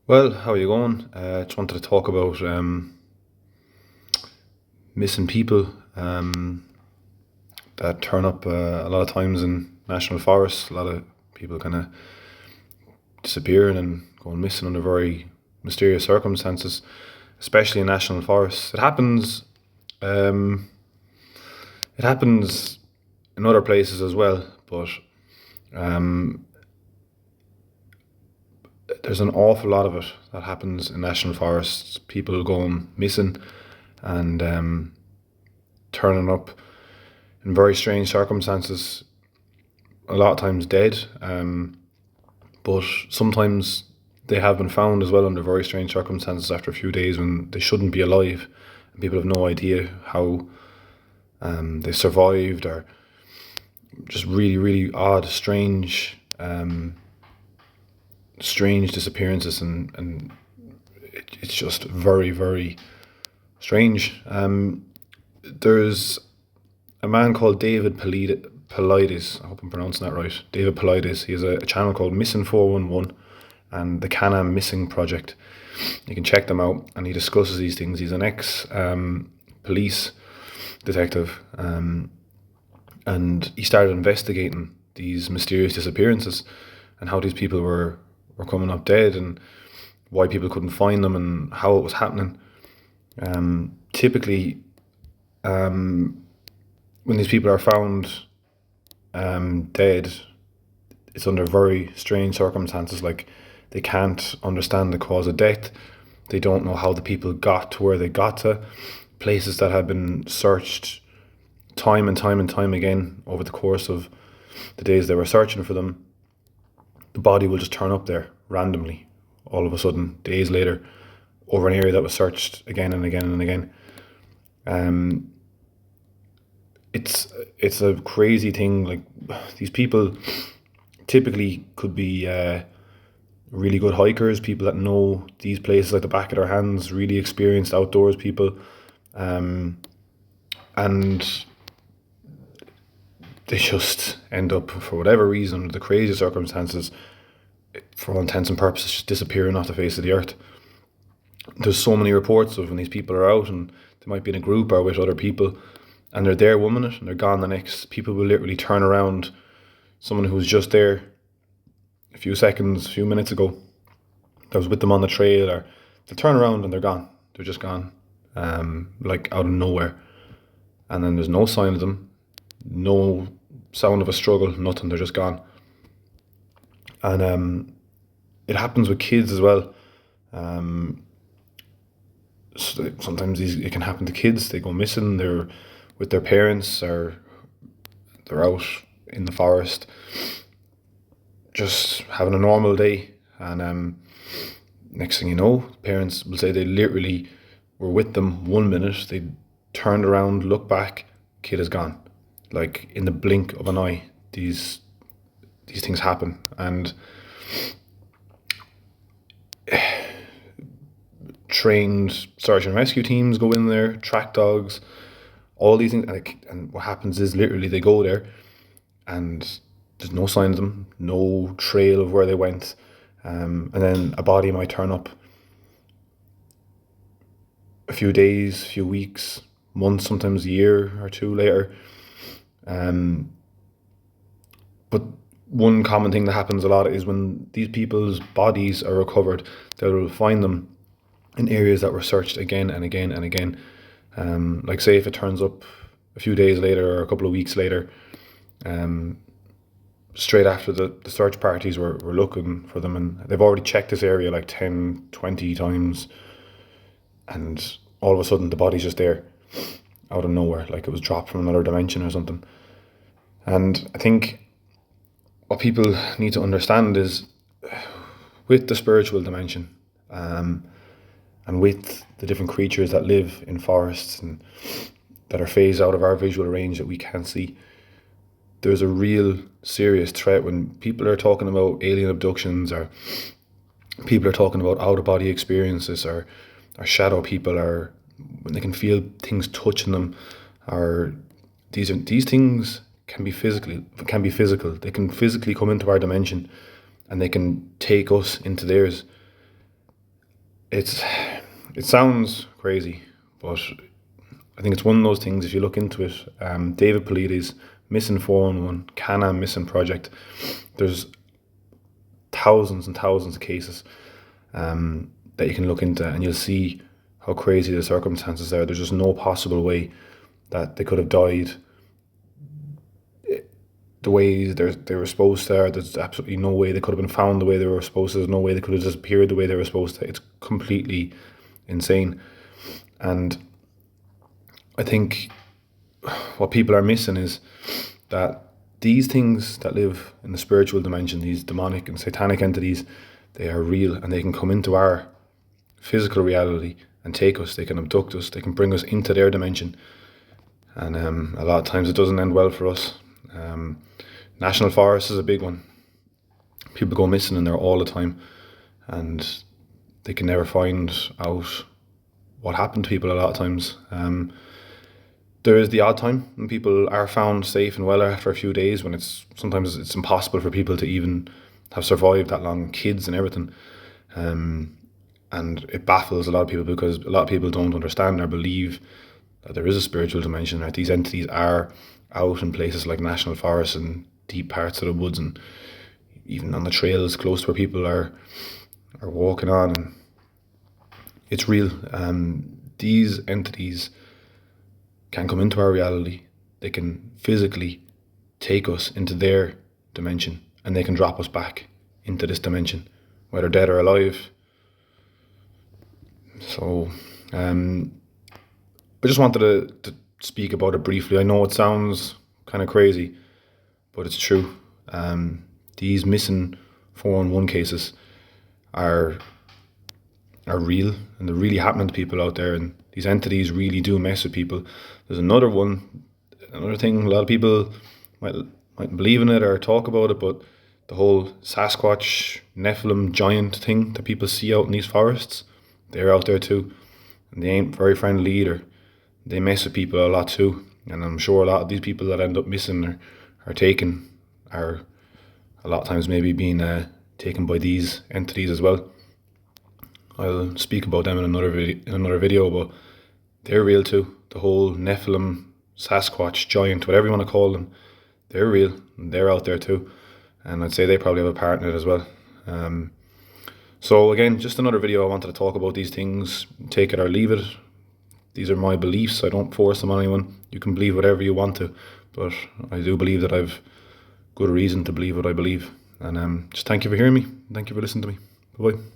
Well, how are you going? Just wanted to talk about missing people that turn up a lot of times in national forests. A lot of people kind of disappearing and going missing under very mysterious circumstances, especially in national forests. Um, it happens in other places as well, but um, there's an awful lot of it that happens in national forests. People going missing and turning up in very strange circumstances, a lot of times dead, but sometimes they have been found as well under very strange circumstances after a few days when they shouldn't be alive. And people have no idea how they survived, or just really, really odd, strange disappearances, and it's just very, very strange. There's a man called David Paulides. I hope I'm pronouncing that right. David Paulides. He has a channel called Missing 411 and the Canam Missing Project. You can check them out, and he discusses these things. He's an ex police detective, and he started investigating these mysterious disappearances and how these people were coming up dead, and why people couldn't find them and how it was happening. Typically, when these people are found dead, it's under very strange circumstances. Like, they can't understand the cause of death. They don't know how the people got to where they got to. Places that have been searched time and time and time again over the course of the days they were searching for them, the body will just turn up there randomly, all of a sudden, days later, over an area that was searched again and again and again. It's a crazy thing. Like, these people typically could be really good hikers, people that know these places like the back of their hands, really experienced outdoors people, and they just end up, for whatever reason, the crazy circumstances, for all intents and purposes, just disappearing off the face of the earth. There's so many reports of when these people are out, and they might be in a group or with other people, and they're there 1 minute and they're gone the next. People will literally turn around someone who was just there a few seconds, a few minutes ago, that was with them on the trail, or they'll turn around and they're gone. They're just gone, like out of nowhere. And then there's no sign of them, no sound of a struggle, nothing. They're just gone. And it happens with kids as well. Sometimes it can happen to kids. They go missing. They're with their parents, or they're out in the forest, just having a normal day, and next thing you know, parents will say they literally were with them 1 minute. They turned around, looked back, kid is gone. Like, in the blink of an eye, these things happen, and trained search and rescue teams go in there, track dogs, all these things. And what happens is, literally, they go there, and there's no sign of them, no trail of where they went, and then a body might turn up a few days, few weeks, months, sometimes a year or two later. But one common thing that happens a lot is, when these people's bodies are recovered, they will find them in areas that were searched again and again and again. Like, say if it turns up a few days later or a couple of weeks later, straight after the search parties were looking for them, and they've already checked this area like 10, 20 times, and all of a sudden the body's just there out of nowhere, like it was dropped from another dimension or something. And I think what people need to understand is, with the spiritual dimension, and with the different creatures that live in forests and that are phased out of our visual range that we can't see, there's a real serious threat when people are talking about alien abductions, or people are talking about out-of-body experiences, or shadow people, or when they can feel things touching them, or these things can be physical. They can physically come into our dimension, and they can take us into theirs. it sounds crazy, but I think it's one of those things. If you look into it, David Polides missing 411, Canaan missing project. There's thousands and thousands of cases that you can look into, and you'll see how crazy the circumstances are. There's just no possible way that they could have died the way they were supposed to. There's absolutely no way they could have been found the way they were supposed to. There's no way they could have disappeared the way they were supposed to. It's completely insane. And I think what people are missing is that these things that live in the spiritual dimension, these demonic and satanic entities, they are real, and they can come into our physical reality and take us. They can abduct us. They can bring us into their dimension. And a lot of times it doesn't end well for us. National Forest is a big one. People go missing in there all the time, and they can never find out what happened to people a lot of times. There is the odd time when people are found safe and well after a few days, when sometimes it's impossible for people to even have survived that long, kids and everything. And it baffles a lot of people, because a lot of people don't understand or believe that there is a spiritual dimension, that these entities are out in places like national forests and deep parts of the woods, and even on the trails close to where people are walking on. And it's real. These entities can come into our reality. They can physically take us into their dimension, and they can drop us back into this dimension, whether dead or alive. So I just wanted to speak about it briefly. I know it sounds kind of crazy, but it's true. These missing 411 cases are real, and they're really happening to people out there, and these entities really do mess with people. There's another thing, a lot of people might believe in it or talk about it, but the whole Sasquatch, Nephilim giant thing that people see out in these forests, they're out there too, and they ain't very friendly either. They mess with people a lot too, and I'm sure a lot of these people that end up missing are taken, are a lot of times maybe being taken by these entities as well. I'll speak about them in another video, but they're real too. The whole Nephilim, Sasquatch, giant, whatever you want to call them, they're real, and they're out there too, and I'd say they probably have a part in it as well. So again, just another video. I wanted to talk about these things, take it or leave it. These are my beliefs. I don't force them on anyone. You can believe whatever you want to, but I do believe that I've good reason to believe what I believe. And just thank you for hearing me. Thank you for listening to me. Bye-bye.